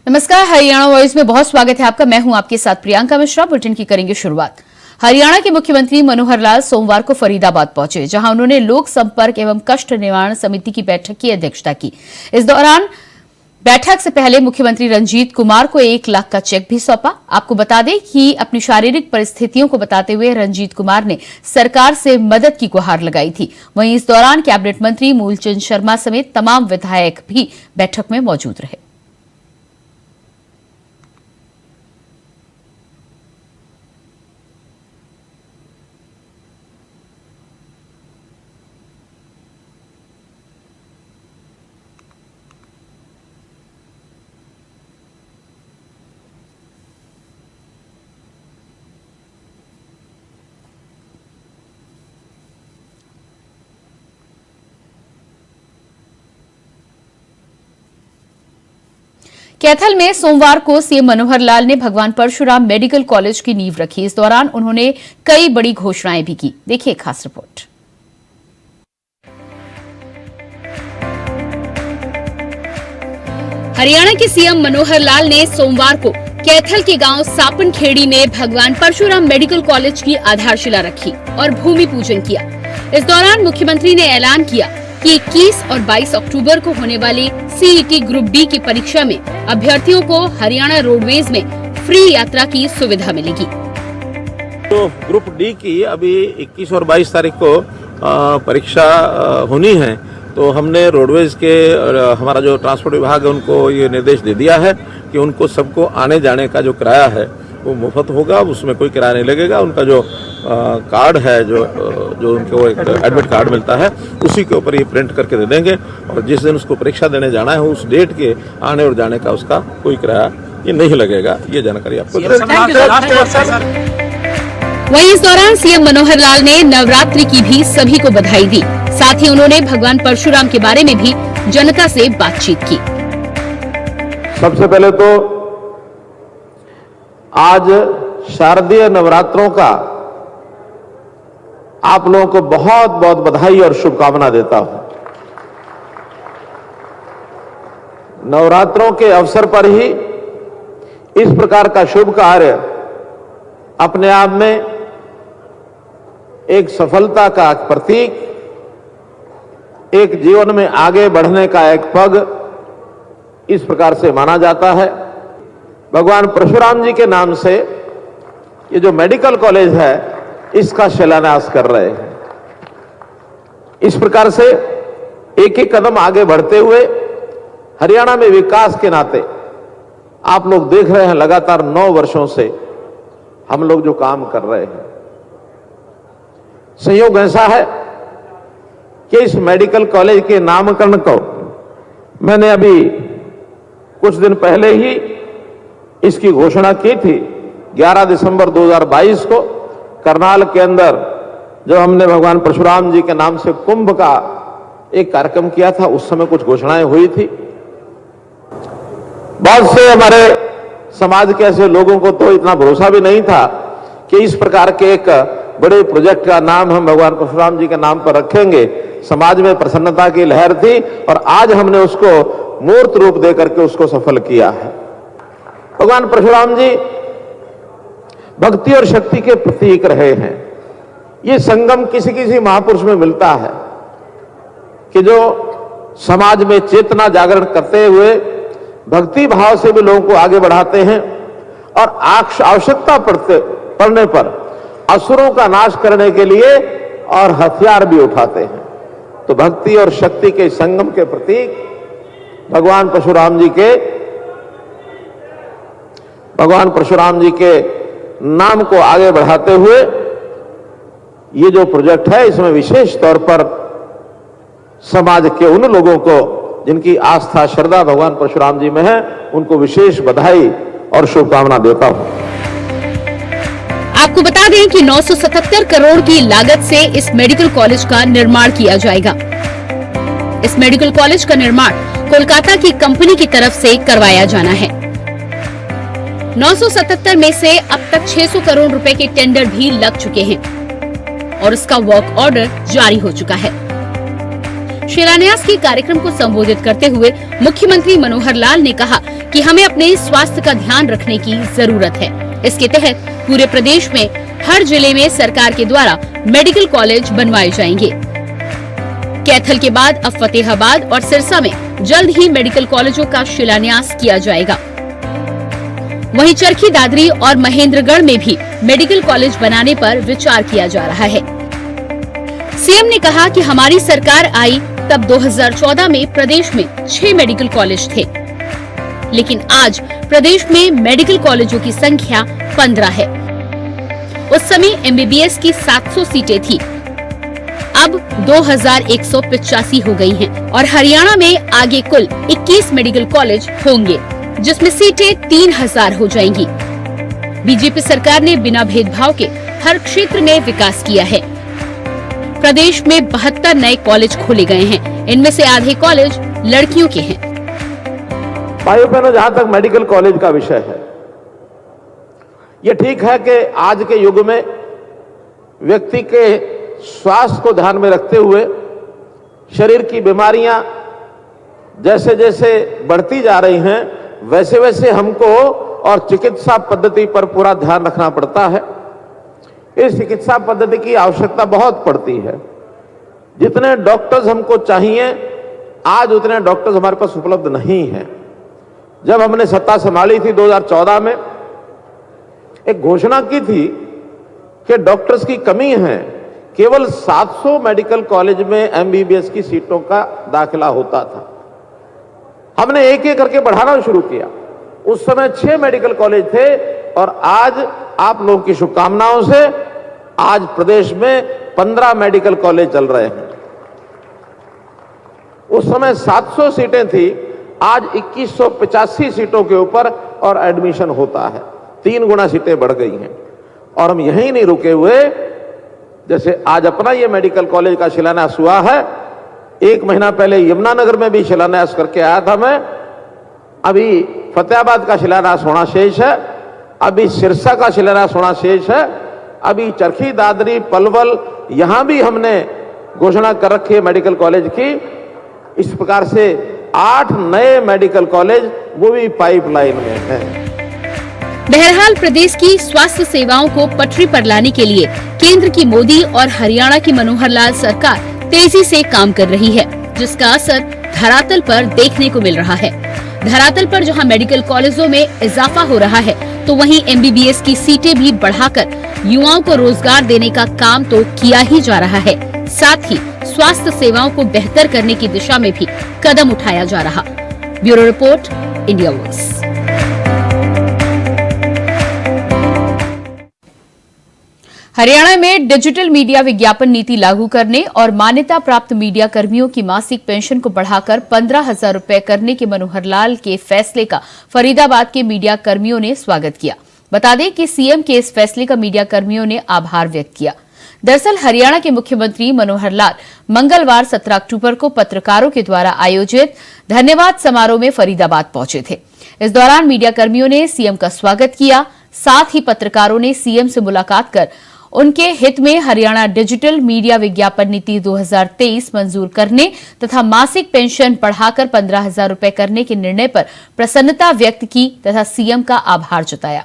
नमस्कार, हरियाणा वॉइस में बहुत स्वागत है आपका। मैं हूं आपके साथ प्रियंका मिश्रा। बुलेटिन की करेंगे शुरुआत। हरियाणा के मुख्यमंत्री मनोहर लाल सोमवार को फरीदाबाद पहुंचे, जहां उन्होंने लोक संपर्क एवं कष्ट निवारण समिति की बैठक की अध्यक्षता की। इस दौरान बैठक से पहले मुख्यमंत्री रंजीत कुमार को 1 लाख का चेक भी सौंपा। आपको बता दें कि अपनी शारीरिक परिस्थितियों को बताते हुए रंजीत कुमार ने सरकार से मदद की गुहार लगाई थी। वहीं इस दौरान कैबिनेट मंत्री मूलचंद शर्मा समेत तमाम विधायक भी बैठक में मौजूद रहे। कैथल में सोमवार को सीएम मनोहर लाल ने भगवान परशुराम मेडिकल कॉलेज की नींव रखी। इस दौरान उन्होंने कई बड़ी घोषणाएं भी की। देखिए खास रिपोर्ट। हरियाणा के सीएम मनोहर लाल ने सोमवार को कैथल के गांव सापनखेड़ी में भगवान परशुराम मेडिकल कॉलेज की आधारशिला रखी और भूमि पूजन किया। इस दौरान मुख्यमंत्री ने ऐलान किया कि 21 और 22 अक्टूबर को होने वाली सीईटी ग्रुप डी की परीक्षा में अभ्यर्थियों को हरियाणा रोडवेज में फ्री यात्रा की सुविधा मिलेगी। तो ग्रुप डी की अभी 21 और 22 तारीख को परीक्षा होनी है, तो हमने रोडवेज के हमारा जो ट्रांसपोर्ट विभाग है उनको ये निर्देश दे दिया है कि उनको सबको आने जाने का जो किराया है वो मुफ्त होगा, उसमें कोई किराया नहीं लगेगा। उनका जो कार्ड है, जो उनको एक एडमिट कार्ड मिलता है, उसी के ऊपर ये प्रिंट करके दे देंगे और जिस दिन उसको परीक्षा देने जाना है उस डेट के आने और जाने का उसका कोई किराया ये नहीं लगेगा। ये जानकारी आपको। वहीं इस दौरान सीएम मनोहर लाल ने नवरात्रि की भी सभी को बधाई दी। साथ ही उन्होंने भगवान परशुराम के बारे में भी जनता से बातचीत की। सबसे पहले तो आज शारदीय नवरात्रों का आप लोगों को बहुत बहुत बधाई और शुभकामना देता हूं। नवरात्रों के अवसर पर ही इस प्रकार का शुभ कार्य अपने आप में एक सफलता का प्रतीक, एक जीवन में आगे बढ़ने का एक पग इस प्रकार से माना जाता है। भगवान परशुराम जी के नाम से ये जो मेडिकल कॉलेज है इसका शिलान्यास कर रहे हैं। इस प्रकार से एक एक कदम आगे बढ़ते हुए हरियाणा में विकास के नाते आप लोग देख रहे हैं, लगातार 9 वर्षों से हम लोग जो काम कर रहे हैं। संयोग ऐसा है कि इस मेडिकल कॉलेज के नामकरण को मैंने अभी कुछ दिन पहले ही इसकी घोषणा की थी। 11 दिसंबर 2022 को करनाल के अंदर जब हमने भगवान परशुराम जी के नाम से कुंभ का एक कार्यक्रम किया था, उस समय कुछ घोषणाएं हुई थी। बहुत से हमारे समाज के ऐसे लोगों को तो इतना भरोसा भी नहीं था कि इस प्रकार के एक बड़े प्रोजेक्ट का नाम हम भगवान परशुराम जी के नाम पर रखेंगे। समाज में प्रसन्नता की लहर थी और आज हमने उसको मूर्त रूप दे करके उसको सफल किया है। भगवान परशुराम जी भक्ति और शक्ति के प्रतीक रहे हैं। ये संगम किसी किसी महापुरुष में मिलता है कि जो समाज में चेतना जागरण करते हुए भक्ति भाव से भी लोगों को आगे बढ़ाते हैं और आवश्यकता पड़ने पर असुरों का नाश करने के लिए और हथियार भी उठाते हैं। तो भक्ति और शक्ति के संगम के प्रतीक भगवान परशुराम जी के नाम को आगे बढ़ाते हुए ये जो प्रोजेक्ट है, इसमें विशेष तौर पर समाज के उन लोगों को जिनकी आस्था श्रद्धा भगवान परशुराम जी में है, उनको विशेष बधाई और शुभकामना देता हूं। आपको बता दें कि 977 करोड़ की लागत से इस मेडिकल कॉलेज का निर्माण किया जाएगा। इस मेडिकल कॉलेज का निर्माण कोलकाता की कंपनी की तरफ से करवाया जाना है। 977 में से अब तक 600 करोड़ रुपए के टेंडर भी लग चुके हैं और इसका वर्क ऑर्डर जारी हो चुका है। शिलान्यास के कार्यक्रम को संबोधित करते हुए मुख्यमंत्री मनोहर लाल ने कहा कि हमें अपने स्वास्थ्य का ध्यान रखने की जरूरत है। इसके तहत पूरे प्रदेश में हर जिले में सरकार के द्वारा मेडिकल कॉलेज बनवाए जाएंगे। कैथल के बाद अब फतेहाबाद और सिरसा में जल्द ही मेडिकल कॉलेजों का शिलान्यास किया जाएगा। वहीं चरखी दादरी और महेंद्रगढ़ में भी मेडिकल कॉलेज बनाने पर विचार किया जा रहा है। सीएम ने कहा कि हमारी सरकार आई तब 2014 में प्रदेश में 6 मेडिकल कॉलेज थे, लेकिन आज प्रदेश में मेडिकल कॉलेजों की संख्या 15 है। उस समय एमबीबीएस की 700 सीटें थी, अब 2185 हो गई हैं और हरियाणा में आगे कुल 21 मेडिकल कॉलेज होंगे, जिसमें सीटें 3000 हो जाएंगी। बीजेपी सरकार ने बिना भेदभाव के हर क्षेत्र में विकास किया है। प्रदेश में 72 नए कॉलेज खोले गए हैं, इनमें से आधे कॉलेज लड़कियों के हैं। भाइयों बहनों, जहां तक मेडिकल कॉलेज का विषय है, ये ठीक है कि आज के युग में व्यक्ति के स्वास्थ्य को ध्यान में रखते हुए शरीर की बीमारियां जैसे जैसे बढ़ती जा रही हैं, वैसे वैसे हमको और चिकित्सा पद्धति पर पूरा ध्यान रखना पड़ता है। इस चिकित्सा पद्धति की आवश्यकता बहुत पड़ती है। जितने डॉक्टर्स हमको चाहिए, आज उतने डॉक्टर्स हमारे पास उपलब्ध नहीं हैं। जब हमने सत्ता संभाली थी 2014 में, एक घोषणा की थी कि डॉक्टर्स की कमी है। केवल 700 मेडिकल कॉलेज में एमबीबीएस की सीटों का दाखिला होता था। हमने एक एक करके बढ़ाना शुरू किया। उस समय 6 मेडिकल कॉलेज थे और आज आप लोगों की शुभकामनाओं से आज प्रदेश में 15 मेडिकल कॉलेज चल रहे हैं। उस समय 700 सीटें थी, आज 2185 सीटों के ऊपर और एडमिशन होता है। 3 गुना सीटें बढ़ गई हैं और हम यहीं नहीं रुके हुए। जैसे आज अपना ये मेडिकल कॉलेज का शिलान्यास हुआ है, 1 महीना पहले यमुनानगर में भी शिलान्यास करके आया था मैं। अभी फतेहाबाद का शिलान्यास होना शेष है, अभी सिरसा का शिलान्यास होना शेष है, अभी चरखी दादरी पलवल यहां भी हमने घोषणा कर रखी है मेडिकल कॉलेज की। इस प्रकार से 8 नए मेडिकल कॉलेज वो भी पाइपलाइन में हैं। बहरहाल प्रदेश की स्वास्थ्य सेवाओं को पटरी पर लाने के लिए केंद्र की मोदी और हरियाणा की मनोहर लाल सरकार तेजी से काम कर रही है, जिसका असर धरातल पर देखने को मिल रहा है। धरातल पर जहां मेडिकल कॉलेजों में इजाफा हो रहा है, तो वहीं एमबीबीएस की सीटें भी बढ़ाकर युवाओं को रोजगार देने का काम तो किया ही जा रहा है। साथ ही स्वास्थ्य सेवाओं को बेहतर करने की दिशा में भी कदम उठाया जा रहा। Bureau report, India voice. Haryana में डिजिटल मीडिया विज्ञापन नीति लागू करने और मान्यता प्राप्त मीडिया कर्मियों की मासिक पेंशन को बढ़ाकर 15,000 रुपए करने के मनोहर लाल के फैसले का फरीदाबाद के मीडिया कर्मियों ने स्वागत किया। बता दें कि सीएम के इस फैसले का मीडिया कर्मियों ने आभार व्यक्त किया। दरअसल हरियाणा के मुख्यमंत्री मनोहर लाल मंगलवार 17 अक्टूबर को पत्रकारों के द्वारा आयोजित धन्यवाद समारोह में फरीदाबाद पहुंचे थे। इस दौरान मीडिया कर्मियों ने सीएम का स्वागत किया। साथ ही पत्रकारों ने सीएम से मुलाकात कर उनके हित में हरियाणा डिजिटल मीडिया विज्ञापन नीति 2023 मंजूर करने तथा मासिक पेंशन बढ़ाकर 15,000 रुपए करने के निर्णय पर प्रसन्नता व्यक्त की तथा सीएम का आभार जताया।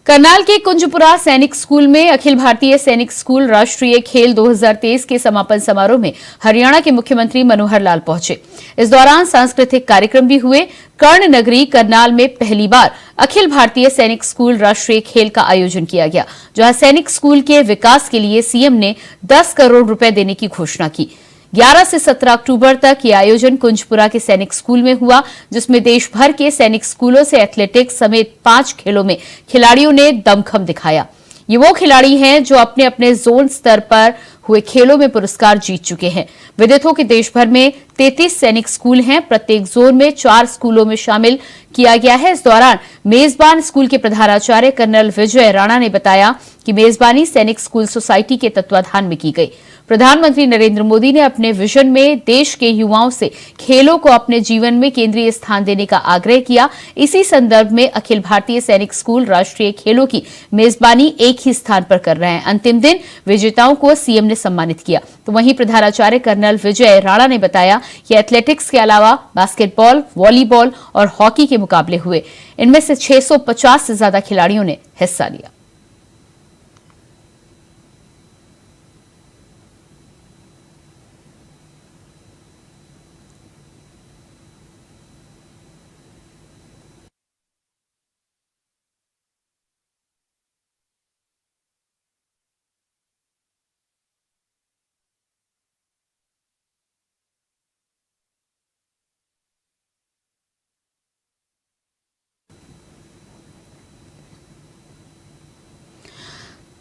करनाल के कुंजपुरा सैनिक स्कूल में अखिल भारतीय सैनिक स्कूल राष्ट्रीय खेल 2023 के समापन समारोह में हरियाणा के मुख्यमंत्री मनोहर लाल पहुंचे। इस दौरान सांस्कृतिक कार्यक्रम भी हुए। कर्ण नगरी करनाल में पहली बार अखिल भारतीय सैनिक स्कूल राष्ट्रीय खेल का आयोजन किया गया, जहां सैनिक स्कूल के विकास के लिए सीएम ने 10 करोड़ रुपए देने की घोषणा की। 11 से 17 अक्टूबर तक ये आयोजन कुंजपुरा के सैनिक स्कूल में हुआ, जिसमें देश भर के सैनिक स्कूलों से एथलेटिक्स समेत 5 खेलों में खिलाड़ियों ने दमखम दिखाया। ये वो खिलाड़ी हैं जो अपने अपने जोन स्तर पर हुए खेलों में पुरस्कार जीत चुके हैं। विदित हो कि देश भर में 33 सैनिक स्कूल हैं। प्रत्येक जोन में 4 स्कूलों में शामिल किया गया है। इस दौरान मेजबान स्कूल के प्रधानाचार्य कर्नल विजय राणा ने बताया कि मेजबानी सैनिक स्कूल सोसाइटी के तत्वाधान में की गई। प्रधानमंत्री नरेंद्र मोदी ने अपने विजन में देश के युवाओं से खेलों को अपने जीवन में केंद्रीय स्थान देने का आग्रह किया। इसी संदर्भ में अखिल भारतीय सैनिक स्कूल राष्ट्रीय खेलों की मेजबानी एक ही स्थान पर कर रहे हैं। अंतिम दिन विजेताओं को सीएम ने सम्मानित किया। तो वहीं प्रधानाचार्य कर्नल विजय राणा ने बताया कि एथलेटिक्स के अलावा बास्केटबॉल, वॉलीबॉल और हॉकी के मुकाबले हुए। इनमें से 650 से ज्यादा खिलाड़ियों ने हिस्सा लिया।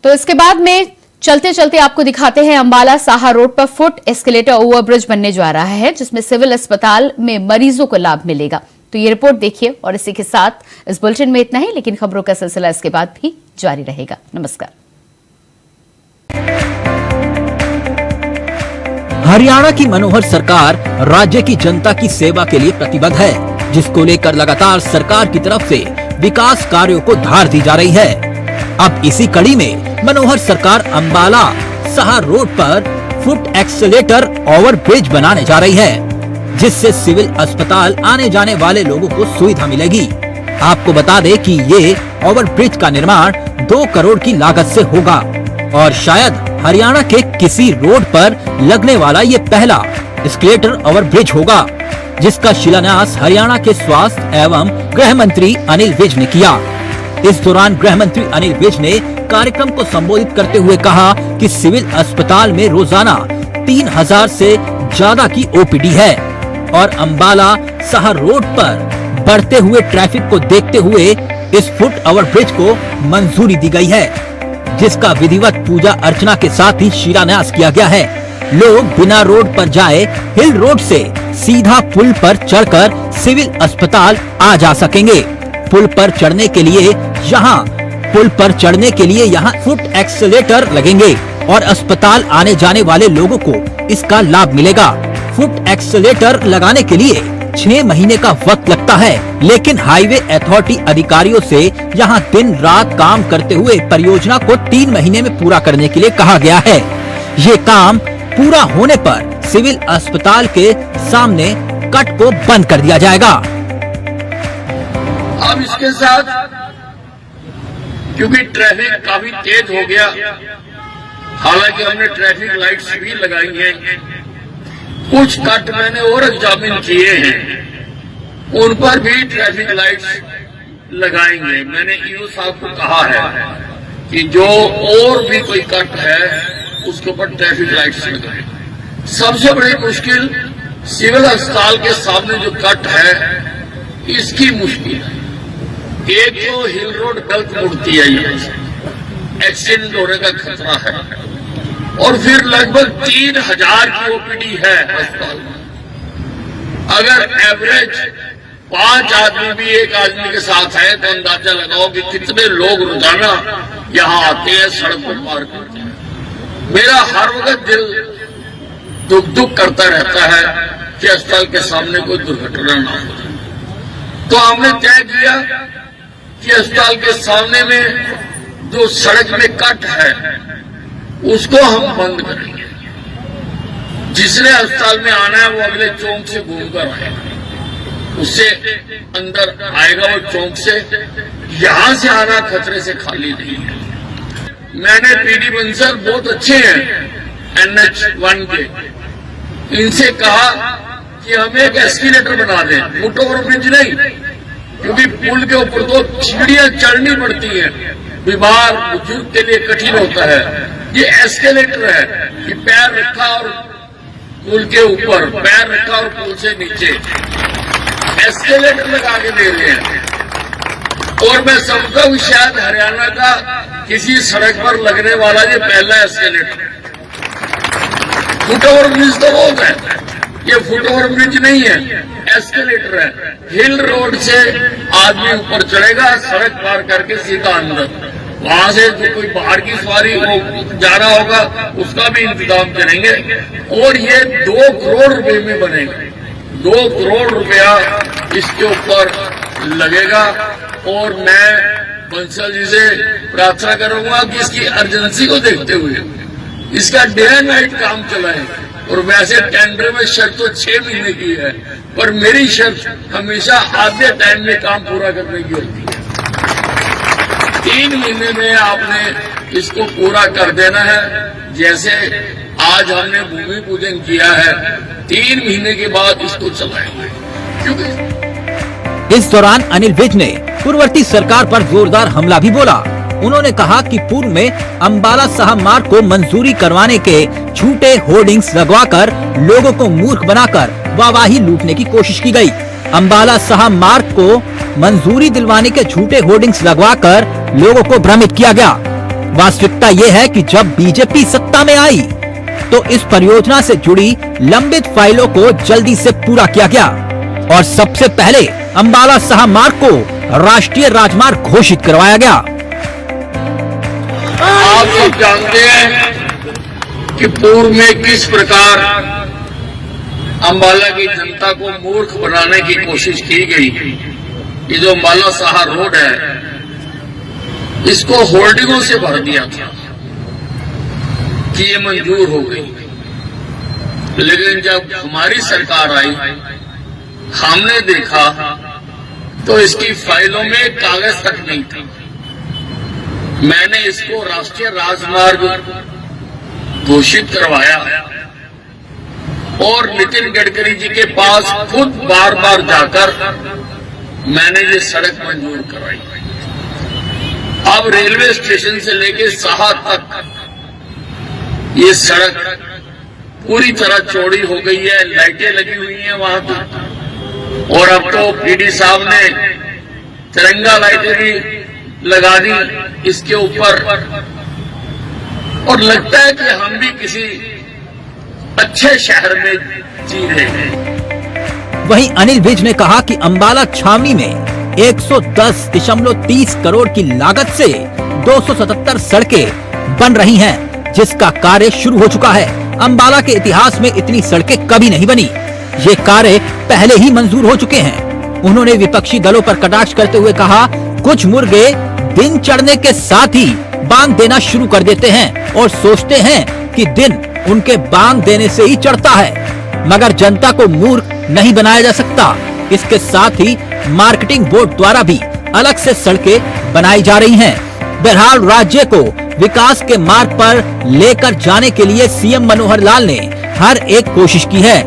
तो इसके बाद में चलते चलते आपको दिखाते हैं अंबाला साहा रोड पर फुट एस्केलेटर ओवरब्रिज बनने जा रहा है, जिसमें सिविल अस्पताल में मरीजों को लाभ मिलेगा। तो ये रिपोर्ट देखिए और इसी के साथ इस बुलेटिन में इतना ही, लेकिन खबरों का सिलसिला इसके बाद भी जारी रहेगा। नमस्कार। हरियाणा की मनोहर सरकार राज्य की जनता की सेवा के लिए प्रतिबद्ध है, जिसको लेकर लगातार सरकार की तरफ से विकास कार्यों को धार दी जा रही है। अब इसी कड़ी में मनोहर सरकार अंबाला साहा रोड पर फुट एक्सेलेटर ओवरब्रिज बनाने जा रही है, जिससे सिविल अस्पताल आने जाने वाले लोगों को सुविधा मिलेगी। आपको बता दें कि ये ओवरब्रिज का निर्माण 2 करोड़ की लागत से होगा और शायद हरियाणा के किसी रोड पर लगने वाला ये पहला एस्केलेटर ओवरब्रिज होगा, जिसका शिलान्यास हरियाणा के स्वास्थ्य एवं गृह मंत्री अनिल विज ने किया। इस दौरान गृह मंत्री अनिल विज ने कार्यक्रम को संबोधित करते हुए कहा कि सिविल अस्पताल में रोजाना 3000 से ज्यादा की ओपीडी है और अंबाला साहा रोड पर बढ़ते हुए ट्रैफिक को देखते हुए इस फुट ओवरब्रिज को मंजूरी दी गई है, जिसका विधिवत पूजा अर्चना के साथ ही शिलान्यास किया गया है। लोग बिना रोड पर जाए हिल रोड से सीधा पुल पर चढ़कर सिविल अस्पताल आ जा सकेंगे। पुल पर चढ़ने के लिए यहाँ फुट एक्सेलेटर लगेंगे और अस्पताल आने जाने वाले लोगों को इसका लाभ मिलेगा। फुट एक्सेलेटर लगाने के लिए 6 महीने का वक्त लगता है, लेकिन हाईवे अथॉरिटी अधिकारियों से यहाँ दिन रात काम करते हुए परियोजना को 3 महीने में पूरा करने के लिए कहा गया है। ये काम पूरा होने पर सिविल अस्पताल के सामने कट को बंद कर दिया जाएगा। अब इसके साथ क्योंकि ट्रैफिक काफी तेज हो गया, हालांकि हमने ट्रैफिक लाइट्स भी लगाई हैं, कुछ कट मैंने और एग्जामिन किए हैं, उन पर भी ट्रैफिक लाइट्स लगाएंगे। मैंने ईओ साहब को कहा है कि जो और भी कोई कट है उसके ऊपर ट्रैफिक लाइट्स लगाएं। सबसे बड़ी मुश्किल सिविल अस्पताल के सामने जो कट है इसकी मुश्किल है। एक तो हिल रोड गलत मुड़ती है, एक्सीडेंट होने का खतरा है, और फिर लगभग 3000 की ओपीडी है अस्पताल में। अगर एवरेज 5 आदमी भी एक आदमी के साथ है तो अंदाजा लगाओ कि कितने लोग रोजाना यहाँ आते हैं, सड़क पर पार करते हैं। मेरा हर वक्त दिल दुख करता रहता है कि अस्पताल के सामने कोई दुर्घटना ना हो। तो हमने तय किया कि अस्पताल के सामने में जो सड़क में कट है उसको हम बंद करेंगे। जिसने अस्पताल में आना है वो अगले चौक से घूमकर आएगा, उससे अंदर आएगा वो चौक से। यहां से आना खतरे से खाली नहीं है। मैंने पीडी बंसल बहुत अच्छे हैं NH1 के, इनसे कहा कि हमें एक एस्केलेटर बना दें, फुट ओवरब्रिज नहीं, क्योंकि पुल के ऊपर तो सीढ़ियां चढ़नी पड़ती हैं, बीमार बुजुर्ग के लिए कठिन होता है। ये एस्केलेटर है कि पैर रखा और पुल के ऊपर, पैर रखा और पुल से नीचे, एस्केलेटर लगा के दे रहे हैं। और मैं समझता हूँ शायद हरियाणा का किसी सड़क पर लगने वाला ये पहला एस्केलेटर है। फुटओवर ब्रिज तो रोड है, ये फुटओवर ब्रिज नहीं है, एस्केलेटर है। हिल रोड से आदमी ऊपर चढ़ेगा, सड़क पार करके सीधा अंदर, वहां से जो कोई बाहर की सवारी वो जाना होगा उसका भी इंतजाम करेंगे। और ये 2 करोड़ रुपए में बनेगा, 2 करोड़ रुपया इसके ऊपर लगेगा। और मैं बंसल जी से प्रार्थना करूंगा कि इसकी अर्जेंसी को देखते हुए इसका डे एंड नाइट काम चलाएं। और वैसे टेंडर में शर्त तो 6 महीने की है, पर मेरी शर्त हमेशा आधे टाइम में काम पूरा करने की होती है। 3 महीने में आपने इसको पूरा कर देना है। जैसे आज हमने भूमि पूजन किया है, 3 महीने के बाद इसको चलाएंगे। क्योंकि इस दौरान अनिल विज ने पूर्ववर्ती सरकार पर जोरदार हमला भी बोला। उन्होंने कहा कि पूर्व में अंबाला साहब मार्ग को मंजूरी करवाने के झूठे होर्डिंग्स लगवाकर लोगों को मूर्ख बनाकर वाहवाही लूटने की कोशिश की गई। अंबाला साहब मार्ग को मंजूरी दिलवाने के झूठे होर्डिंग्स लगवाकर लोगों को भ्रमित किया गया। वास्तविकता ये है कि जब बीजेपी सत्ता में आई तो इस परियोजना से जुड़ी लंबित फाइलों को जल्दी से पूरा किया गया और सबसे पहले अंबाला साहब मार्ग को राष्ट्रीय राजमार्ग घोषित करवाया गया। आप सब जानते हैं कि पूर्व में किस प्रकार अंबाला की जनता को मूर्ख बनाने की कोशिश की गई। ये जो अंबाला साहब रोड है, इसको होर्डिंगों से भर दिया था कि ये मंजूर हो गई। लेकिन जब हमारी सरकार आई, हमने देखा तो इसकी फाइलों में कागज तक नहीं था। मैंने इसको राष्ट्रीय राजमार्ग घोषित करवाया और नितिन गडकरी जी के पास खुद बार बार जाकर मैंने ये सड़क मंजूर करवाई। अब रेलवे स्टेशन से लेके साहा तक ये सड़क पूरी तरह चौड़ी हो गई है, लाइटें लगी हुई हैं वहां तक। और अब तो पीडी साहब ने तिरंगा लाइटें भी लगा दी इसके ऊपर। और लगता है कि हम भी किसी अच्छे शहर में जी रहे हैं। वहीं अनिल विज ने कहा कि अंबाला छावनी में 110.30 करोड़ की लागत से 277 सड़कें बन रही हैं, जिसका कार्य शुरू हो चुका है। अंबाला के इतिहास में इतनी सड़कें कभी नहीं बनी। ये कार्य पहले ही मंजूर हो चुके हैं। उन्होंने विपक्षी दलों पर कटाक्ष करते हुए कहा, कुछ मुर्गे दिन चढ़ने के साथ ही बांग देना शुरू कर देते हैं और सोचते हैं कि दिन उनके बांग देने से ही चढ़ता है, मगर जनता को मूर्ख नहीं बनाया जा सकता। इसके साथ ही मार्केटिंग बोर्ड द्वारा भी अलग से सड़कें बनाई जा रही हैं। बहरहाल राज्य को विकास के मार्ग पर लेकर जाने के लिए सीएम मनोहर लाल ने हर एक कोशिश की है।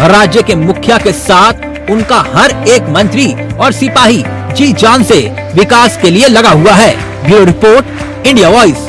राज्य के मुखिया के साथ उनका हर एक मंत्री और सिपाही जी जान से विकास के लिए लगा हुआ है। Bureau report, India voice.